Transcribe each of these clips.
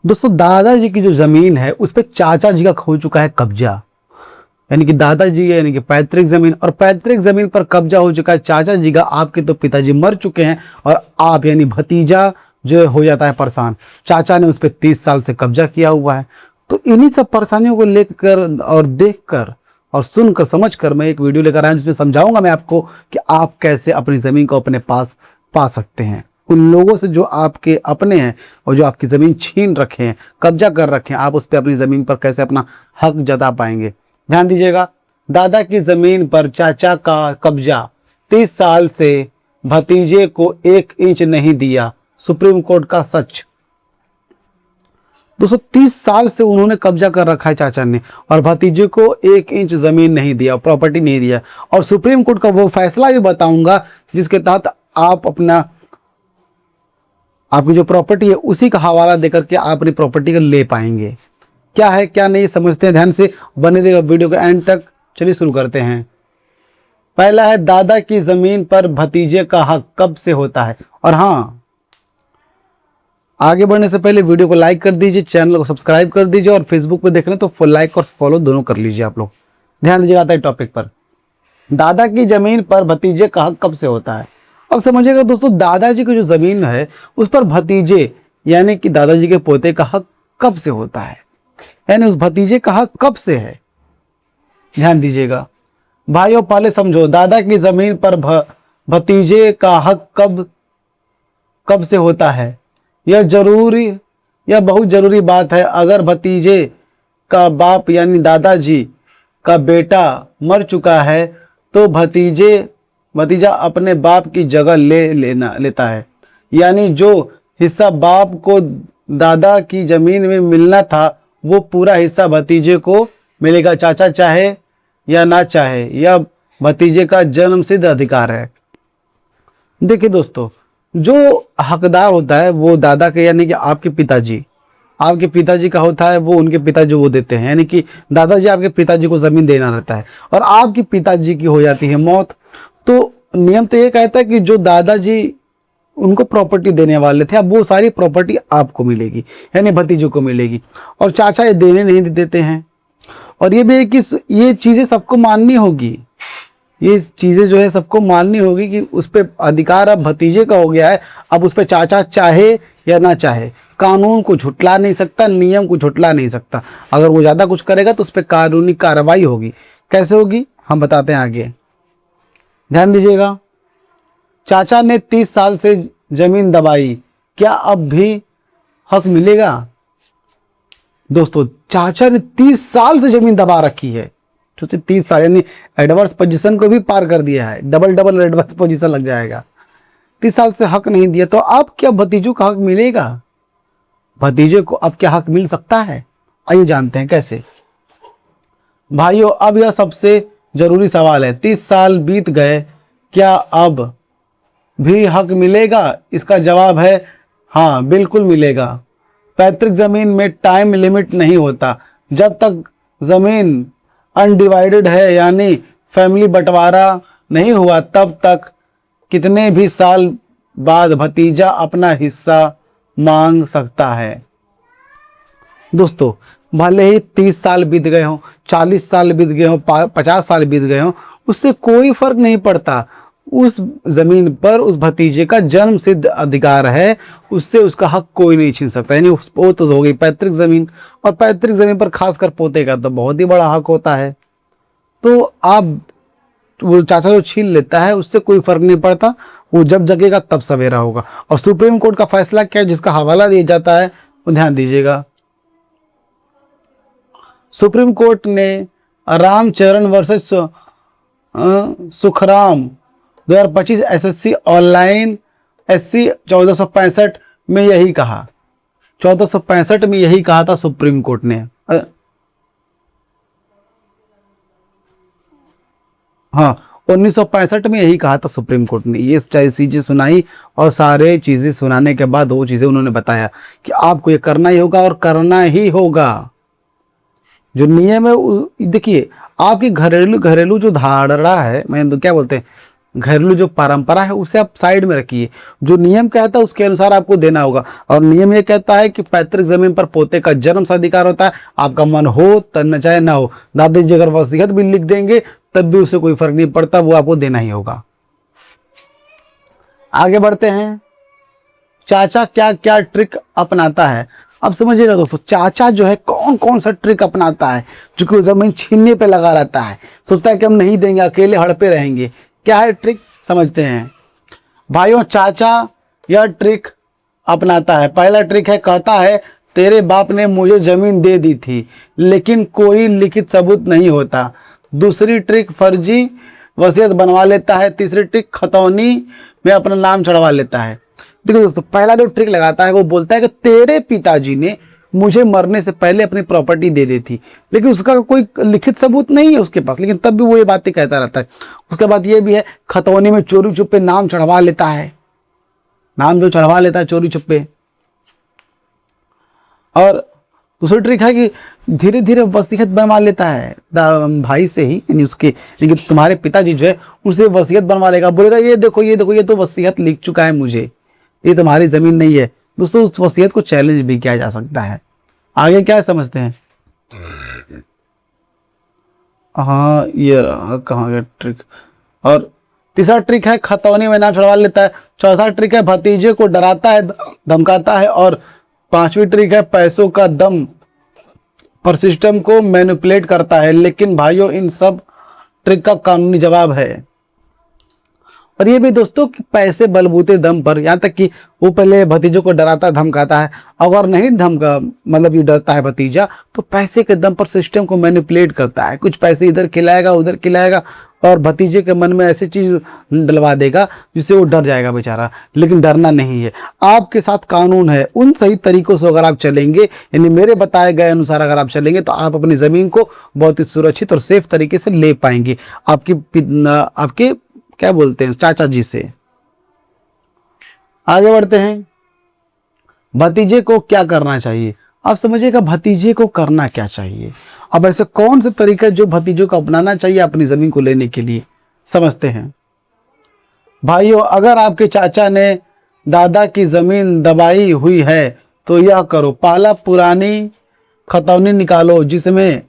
दोस्तों दादाजी की जो जमीन है उस पर चाचा जी का हो चुका है कब्जा। यानी कि दादाजी यानी कि पैतृक जमीन, और पैतृक जमीन पर कब्जा हो चुका है चाचा जी का। आपके तो पिताजी मर चुके हैं और आप यानी भतीजा जो हो जाता है परेशान। चाचा ने उस पर 30 साल से कब्जा किया हुआ है। तो इन्हीं सब परेशानियों को लेकर और देखकर और सुनकर समझकर मैं एक वीडियो लेकर आया जिसमें समझाऊंगा मैं आपको कि आप कैसे अपनी ज़मीन को अपने पास पा सकते हैं। उन लोगों से जो आपके अपने हैं और जो आपकी ज़मीन छीन रखे हैं, कब्जा कर रखे हैं, आप उस पर अपनी ज़मीन पर कैसे अपना हक जता पाएंगे। ध्यान दीजिएगा, दादा की ज़मीन पर चाचा का कब्जा, 30 साल से भतीजे को 1 इंच नहीं दिया, सुप्रीम कोर्ट का सच। दोस्तों 30 साल से उन्होंने कब्जा कर रखा है चाचा ने, और भतीजे को 1 इंच जमीन नहीं दिया, प्रॉपर्टी नहीं दिया। और सुप्रीम कोर्ट का वो फैसला भी बताऊंगा जिसके तहत आप आपकी जो प्रॉपर्टी है उसी का हवाला देकर के आप अपनी प्रॉपर्टी को ले पाएंगे। क्या है क्या नहीं समझते हैं, ध्यान से बने रहिएगा वीडियो के एंड तक। चलिए शुरू करते हैं। पहला है, दादा की जमीन पर भतीजे का हक कब से होता है। और हाँ, आगे बढ़ने से पहले वीडियो को लाइक कर दीजिए, चैनल को सब्सक्राइब कर दीजिए, और फेसबुक पे देख रहे हैं तो लाइक और फॉलो दोनों कर लीजिए आप लोग। ध्यान दीजिएगा, आता है टॉपिक पर। दादा की जमीन पर भतीजे का हक कब से होता है। अब समझिएगा दोस्तों, दादाजी की जो जमीन है उस पर भतीजे यानी कि दादाजी के पोते का हक कब से होता है, यानी उस भतीजे का हक कब से है। ध्यान दीजिएगा भाइयों, पहले समझो, दादा की जमीन पर भतीजे का हक कब से होता है। यह बहुत जरूरी बात है। अगर भतीजे का बाप यानी दादाजी का बेटा मर चुका है तो भतीजा अपने बाप की जगह लेता है। यानी जो हिस्सा बाप को दादा की जमीन में मिलना था वो पूरा हिस्सा भतीजे को मिलेगा, चाचा चाहे या ना चाहे। यह भतीजे का जन्मसिद्ध अधिकार है। देखिए दोस्तों, जो हकदार होता है वो दादा के यानी कि आपके पिताजी का होता है, वो उनके पिताजी वो देते हैं। यानी कि दादाजी आपके पिताजी को जमीन देना रहता है और आपकी पिताजी की हो जाती है मौत, तो नियम तो ये कहता है कि जो दादाजी उनको प्रॉपर्टी देने वाले थे, अब वो सारी प्रॉपर्टी आपको मिलेगी, यानी भतीजों को मिलेगी। और चाचा ये देने नहीं देते हैं। और ये भी है कि ये चीज़ें सबको माननी होगी, ये चीज़ें जो है सबको माननी होगी कि उस पर अधिकार अब भतीजे का हो गया है। अब उस पर चाचा चाहे या ना चाहे, कानून को झुटला नहीं सकता, नियम को झुटला नहीं सकता। अगर वो ज़्यादा कुछ करेगा तो उस पर कानूनी कार्रवाई होगी। कैसे होगी हम बताते हैं आगे। ध्यान दीजिएगा, चाचा ने 30 साल से जमीन दबाई, क्या अब भी हक मिलेगा। दोस्तों चाचा ने 30 साल से जमीन दबा रखी है, जो 30 साल यानी एडवर्स पोजीशन को भी पार कर दिया है, डबल एडवर्स पोजीशन लग जाएगा। 30 साल से हक नहीं दिया तो अब क्या भतीजों का हक मिलेगा। भतीजे को अब क्या हक मिल सकता है, आइए जानते हैं कैसे। भाइयों, अब यह सबसे जरूरी सवाल है, 30 साल बीत गए, क्या अब भी हक मिलेगा। इसका जवाब है हाँ, बिल्कुल मिलेगा। पैतृक जमीन में टाइम लिमिट नहीं होता। जब तक जमीन अनडिवाइडेड है यानी फैमिली बंटवारा नहीं हुआ, तब तक कितने भी साल बाद भतीजा अपना हिस्सा मांग सकता है। दोस्तों भले ही 30 साल बीत गए हों, 40 साल बीत गए हों, 50 साल बीत गए हों, उससे कोई फर्क नहीं पड़ता। उस जमीन पर उस भतीजे का जन्म सिद्ध अधिकार है, उससे उसका हक कोई नहीं छीन सकता। यानी वो तो हो गई पैतृक जमीन, और पैतृक जमीन पर खासकर पोते का तो बहुत ही बड़ा हक होता है। तो आप वो चाचा जो छीन लेता है उससे कोई फर्क नहीं पड़ता, वो जब जगेगा तब सवेरा होगा। और सुप्रीम कोर्ट का फैसला क्या है जिसका हवाला दिया जाता है वो ध्यान दीजिएगा। सुप्रीम कोर्ट ने Ramcharan versus Sukhram 2025 SSC online SC 1465 में यही कहा, 1465 में यही कहा था सुप्रीम कोर्ट ने। हाँ, 1965 में यही कहा था सुप्रीम कोर्ट ने। ये चीज़ें सुनाई और सारे चीज़ें सुनाने के बाद वो चीज़ें उन्होंने बताया कि आपको ये करना ही होगा और करना ही होगा। जो नियम है देखिए, आपकी घरेलू जो धारणा है, मैं तो क्या बोलते हैं, घरेलू जो परंपरा है उसे आप साइड में रखिए। जो नियम कहता है उसके अनुसार आपको देना होगा। और नियम ये कहता है कि पैतृक जमीन पर पोते का जन्म से अधिकार होता है, आपका मन हो तब चाहे ना हो। दादाजी अगर वसीयत भी लिख देंगे तब भी उसे कोई फर्क नहीं पड़ता, वो आपको देना ही होगा। आगे बढ़ते हैं, चाचा क्या क्या ट्रिक अपनाता है। अब समझिएगा दोस्तों, चाचा जो है कौन कौन सा ट्रिक अपनाता है, जो कि जमीन छीनने पे लगा रहता है, सोचता है कि हम नहीं देंगे, अकेले हड़पे रहेंगे। क्या है ट्रिक, समझते हैं भाइयों। चाचा यह ट्रिक अपनाता है। पहला ट्रिक है, कहता है तेरे बाप ने मुझे जमीन दे दी थी लेकिन कोई लिखित सबूत नहीं होता। दूसरी ट्रिक, फर्जी वसीयत बनवा लेता है। तीसरी ट्रिक, खतौनी में अपना नाम चढ़वा लेता है। देखो दोस्तों, पहला जो ट्रिक लगाता है वो बोलता है कि तेरे पिताजी ने मुझे मरने से पहले अपनी प्रॉपर्टी दे दी थी, लेकिन उसका कोई लिखित सबूत नहीं है उसके पास, लेकिन तब भी वो ये बातें कहता रहता है। उसके बाद ये भी है, खतौनी में चोरी छुपे नाम चढ़वा लेता है, नाम जो चढ़वा लेता है चोरी छुपे। और दूसरी ट्रिक है कि धीरे धीरे वसीयत बनवा लेता है भाई से ही, यानी उसके, लेकिन तुम्हारे पिताजी जो है उसे वसीयत बनवा लेगा, बोलेगा ये देखो ये देखो ये तो वसीयत लिख चुका है मुझे, ये तुम्हारी जमीन नहीं है। दोस्तों उस वसीयत को चैलेंज भी किया जा सकता है। आगे क्या है समझते हैं। हाँ ये रहा, कहाँ गया ट्रिक। और तीसरा ट्रिक है, खतौनी में नाम चढ़वा लेता है। चौथा ट्रिक है, भतीजे को डराता है धमकाता है। और पांचवी ट्रिक है, पैसों का दम पर सिस्टम को मैनिपुलेट करता है। लेकिन भाइयों इन सब ट्रिक का कानूनी जवाब है। और ये भी दोस्तों कि पैसे बलबूते दम पर, यहाँ तक कि वो पहले भतीजों को डराता धमकाता है, अगर नहीं धमका मतलब ये डरता है भतीजा, तो पैसे के दम पर सिस्टम को मैनिपुलेट करता है। कुछ पैसे इधर खिलाएगा उधर खिलाएगा और भतीजे के मन में ऐसी चीज डलवा देगा जिससे वो डर जाएगा बेचारा। लेकिन डरना नहीं है, आपके साथ कानून है। उन सही तरीकों से अगर आप चलेंगे, यानी मेरे बताए गए अनुसार अगर आप चलेंगे, तो आप अपनी जमीन को बहुत ही सुरक्षित और सेफ तरीके से ले पाएंगे आपके क्या बोलते हैं चाचा जी से। आगे बढ़ते हैं, भतीजे को क्या करना चाहिए। आप समझिएगा भतीजे को करना क्या चाहिए। अब ऐसे कौन से तरीके जो भतीजों को अपनाना चाहिए अपनी जमीन को लेने के लिए, समझते हैं भाइयों। अगर आपके चाचा ने दादा की जमीन दबाई हुई है तो यह करो, पहला पुरानी खतौनी निकालो जिसमें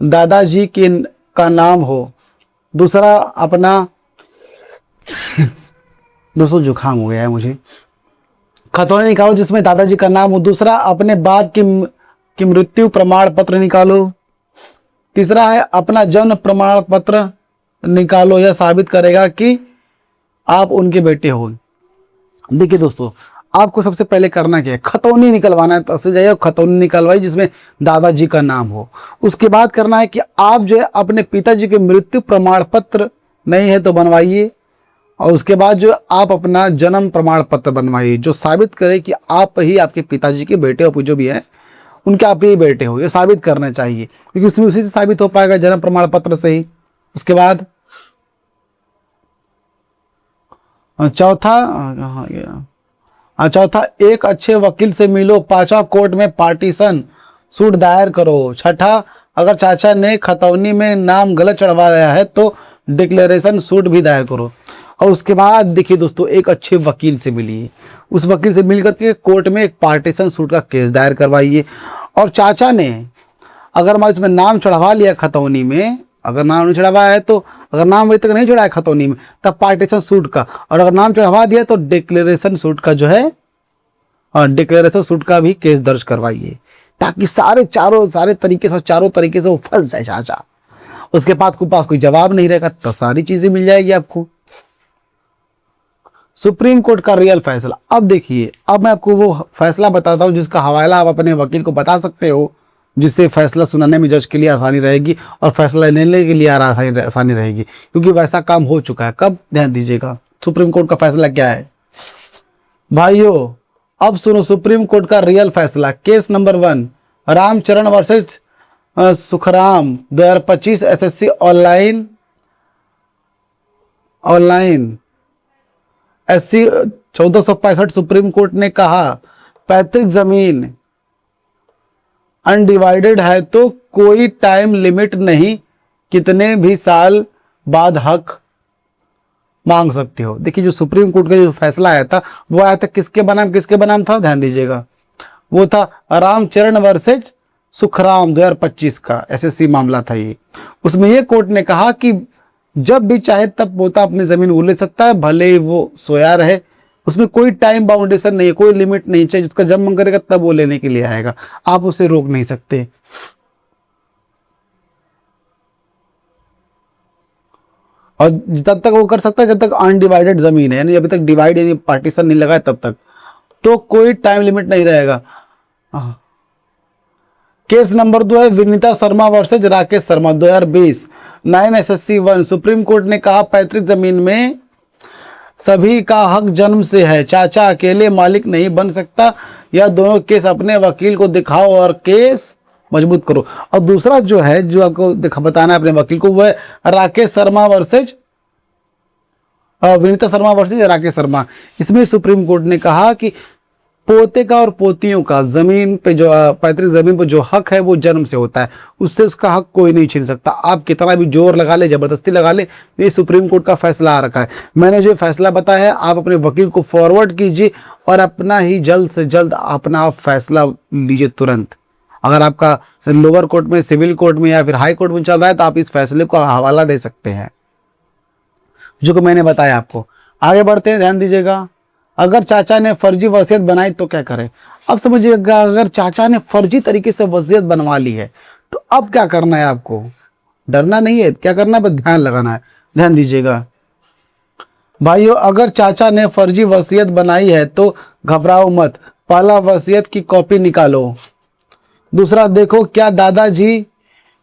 दादाजी का नाम हो। दूसरा अपना दोस्तों जुकाम हो गया है मुझे। खतौनी निकालो जिसमें दादाजी का नाम हो। दूसरा अपने बाप की मृत्यु प्रमाण पत्र निकालो। तीसरा है अपना जन्म प्रमाण पत्र निकालो, यह साबित करेगा कि आप उनके बेटे हो। देखिए दोस्तों, आपको सबसे पहले करना क्या है, खतौनी निकलवाना है। तहसील जाइए खतौनी निकलवाई जिसमें दादाजी का नाम हो। उसके बाद करना है कि आप जो है अपने पिताजी के मृत्यु प्रमाण पत्र नहीं है तो बनवाइए। और उसके बाद जो आप अपना जन्म प्रमाण पत्र बनवाइए जो साबित करे कि आप ही आपके पिताजी के बेटे हो, जो भी है उनके आप ही बेटे हो, ये साबित करना चाहिए, क्योंकि उसमें उसी से साबित हो पाएगा जन्म प्रमाण पत्र से ही। उसके बाद चौथा एक अच्छे वकील से मिलो। पांचवा कोर्ट में पार्टीशन सूट दायर करो। छठा, अगर चाचा ने खतौनी में नाम गलत चढ़वाया है तो डिक्लेरेशन सूट भी दायर करो। और उसके बाद देखिए दोस्तों, एक अच्छे वकील से मिलिए, उस वकील से मिल करके कोर्ट में एक पार्टीशन सूट का केस दायर करवाइए। और चाचा ने अगर मैं इसमें नाम चढ़वा लिया खतौनी में, अगर नाम नहीं चढ़वाया है तो, अगर नाम अभी तक नहीं चढ़ाया खतौनी में तब पार्टीशन सूट का, और अगर नाम चढ़वा दिया तो डिक्लेरेशन सूट का जो है, डिक्लेरेशन सूट का भी केस दर्ज करवाइए, ताकि सारे तरीके से चारों तरीके से वो फंस जाए चाचा। उसके पास कोई जवाब नहीं रहेगा तो सारी चीजें मिल जाएगी आपको। सुप्रीम कोर्ट का रियल फैसला। अब देखिए, अब मैं आपको वो फैसला बताता हूँ जिसका हवाला आप अपने वकील को बता सकते हो, जिससे फैसला सुनाने में जज के लिए आसानी रहेगी और फैसला लेने के लिए आसानी रहेगी, क्योंकि वैसा काम हो चुका है। कब, ध्यान दीजिएगा, सुप्रीम कोर्ट का फैसला क्या है भाइयों। अब सुनो सुप्रीम कोर्ट का रियल फैसला। Case number 1, Ramcharan versus Sukhram 2025 SSC online SC 1465। Supreme court ने कहा पैतृक जमीन अनडिवाइडेड है तो कोई टाइम लिमिट नहीं, कितने भी साल बाद हक मांग सकते हो। देखिए जो सुप्रीम कोर्ट का जो फैसला आया था वो आया था किसके बनाम था, ध्यान दीजिएगा, वो था रामचरण वर्सेज सुखराम 2025 का एसएससी मामला था ये। उसमें ये कोर्ट ने कहा कि जब भी चाहे तब पोता अपनी जमीन वो ले सकता है, भले ही वो सोया रहे, उसमें कोई टाइम बाउंडेशन नहीं है, कोई लिमिट नहीं चाहिए, जिसका जब मन करेगा तब वो लेने के लिए आएगा, आप उसे रोक नहीं सकते। और तब तक वो कर सकता है जब तक अनडिवाइडेड जमीन है, यानी अभी तक डिवाइड यानी पार्टीशन नहीं लगा है तब तक, तो कोई टाइम लिमिट नहीं रहेगा। केस नंबर 2 है Vinita Sharma versus Rakesh Sharma 2020 9 SSC 1। Supreme court ने कहा पैतृक जमीन में सभी का हक जन्म से है, चाचा अकेले मालिक नहीं बन सकता, या दोनों केस अपने वकील को दिखाओ और केस मजबूत करो। और दूसरा जो है जो आपको बताना है अपने वकील को, वो है राकेश शर्मा वर्सेज विनीता शर्मा वर्सेज राकेश शर्मा। इसमें सुप्रीम कोर्ट ने कहा कि पोते का और पोतियों का जमीन पे जो पैतृक जमीन पर जो हक है वो जन्म से होता है, उससे उसका हक कोई नहीं छीन सकता। आप कितना भी जोर लगा ले, जबरदस्ती लगा ले, ये सुप्रीम कोर्ट का फैसला आ रखा है। मैंने जो फैसला बताया है आप अपने वकील को फॉरवर्ड कीजिए और अपना ही जल्द से जल्द अपना फैसला लीजिए तुरंत। अगर आपका लोअर कोर्ट में, सिविल कोर्ट में या फिर हाई कोर्ट में चल रहा है तो आप इस फैसले को हवाला दे सकते हैं जो कि मैंने बताया आपको। आगे बढ़ते हैं, ध्यान दीजिएगा। अगर चाचा ने फर्जी वसीयत बनाई तो क्या करें। अब समझिएगा, अगर चाचा ने फर्जी तरीके से वसीयत बनवा ली है तो अब क्या करना है, आपको डरना नहीं है, क्या करना है, बस ध्यान लगाना है। ध्यान दीजिएगा भाइयों, अगर चाचा ने फर्जी वसीयत बनाई है तो घबराओ मत, पहला वसीयत की कॉपी निकालो। दूसरा, देखो क्या दादाजी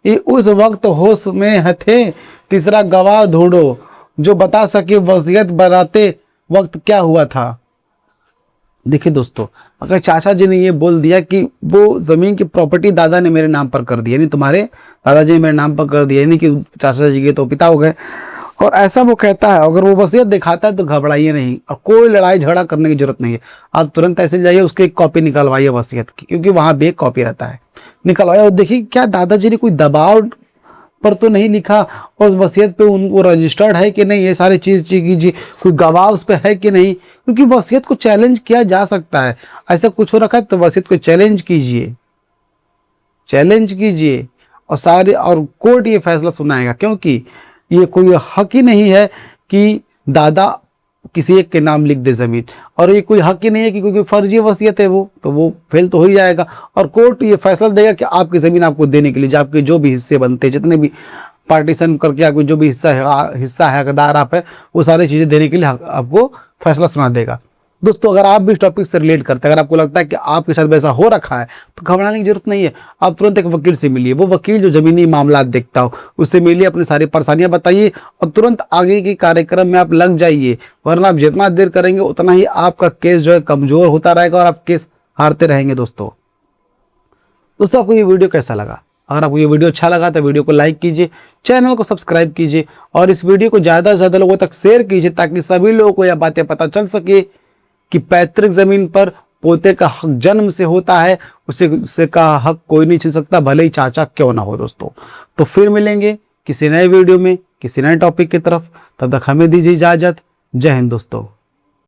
उस वक्त होश में थे। तीसरा, गवाह ढूंढो जो बता सके वसीयत बनाते वक्त क्या हुआ था। देखिए दोस्तों, अगर चाचा जी ने ये बोल दिया कि वो जमीन की प्रॉपर्टी दादा ने मेरे नाम पर कर दी, यानी तुम्हारे दादाजी ने मेरे नाम पर कर दिया, यानी कि चाचा जी के तो पिता हो गए, और ऐसा वो कहता है, अगर वो वसीयत दिखाता है तो घबराइए नहीं और कोई लड़ाई झगड़ा करने की जरूरत नहीं है। आप तुरंत ऐसे जाइए, उसकी एक कॉपी निकलवाइए वसीयत की, क्योंकि वहाँ भी एक कॉपी रहता है, निकलवाइए और देखिए क्या दादाजी ने कोई दबाव पर तो नहीं लिखा और उस वसीयत पे उनको रजिस्टर्ड है कि नहीं, ये सारी चीज़ कीजिए, कोई गवाह उस पर है कि नहीं, क्योंकि वसीयत को चैलेंज किया जा सकता है। ऐसा कुछ हो रखा है तो वसीयत को चैलेंज कीजिए और सारे, और कोर्ट ये फैसला सुनाएगा, क्योंकि ये कोई हक ही नहीं है कि दादा किसी एक के नाम लिख दे ज़मीन, और ये कोई हक ही नहीं है कि कोई फर्जी वसीयत है वो, तो वो फेल तो हो ही जाएगा। और कोर्ट ये फैसला देगा कि आपकी ज़मीन आपको देने के लिए जो आपके जो भी हिस्से बनते हैं, जितने भी पार्टीशन करके आपको जो भी हिस्सा है हकदार आप है, वो सारी चीज़ें देने के लिए आपको फैसला सुना देगा। दोस्तों, अगर आप भी इस टॉपिक से रिलेट करते हैं, अगर आपको लगता है कि आपके साथ वैसा हो रखा है तो घबराने की जरूरत नहीं है। आप तुरंत एक वकील से मिलिए, वो वकील जो ज़मीनी मामला देखता हो उससे मिलिए, अपनी सारी परेशानियां बताइए और तुरंत आगे के कार्यक्रम में आप लग जाइए, वरना आप जितना देर करेंगे उतना ही आपका केस जो है कमज़ोर होता रहेगा और आप केस हारते रहेंगे। दोस्तों आपको ये वीडियो कैसा लगा? अगर आपको ये वीडियो अच्छा लगा तो वीडियो को लाइक कीजिए, चैनल को सब्सक्राइब कीजिए और इस वीडियो को ज़्यादा से ज़्यादा लोगों तक शेयर कीजिए, ताकि सभी लोगों को यह बातें पता चल सके कि पैतृक जमीन पर पोते का हक जन्म से होता है, उससे का हक कोई नहीं छीन सकता, भले ही चाचा क्यों ना हो। दोस्तों तो फिर मिलेंगे किसी नए वीडियो में किसी नए टॉपिक की तरफ, तब तक हमें दीजिए इजाजत। जय हिंद दोस्तों।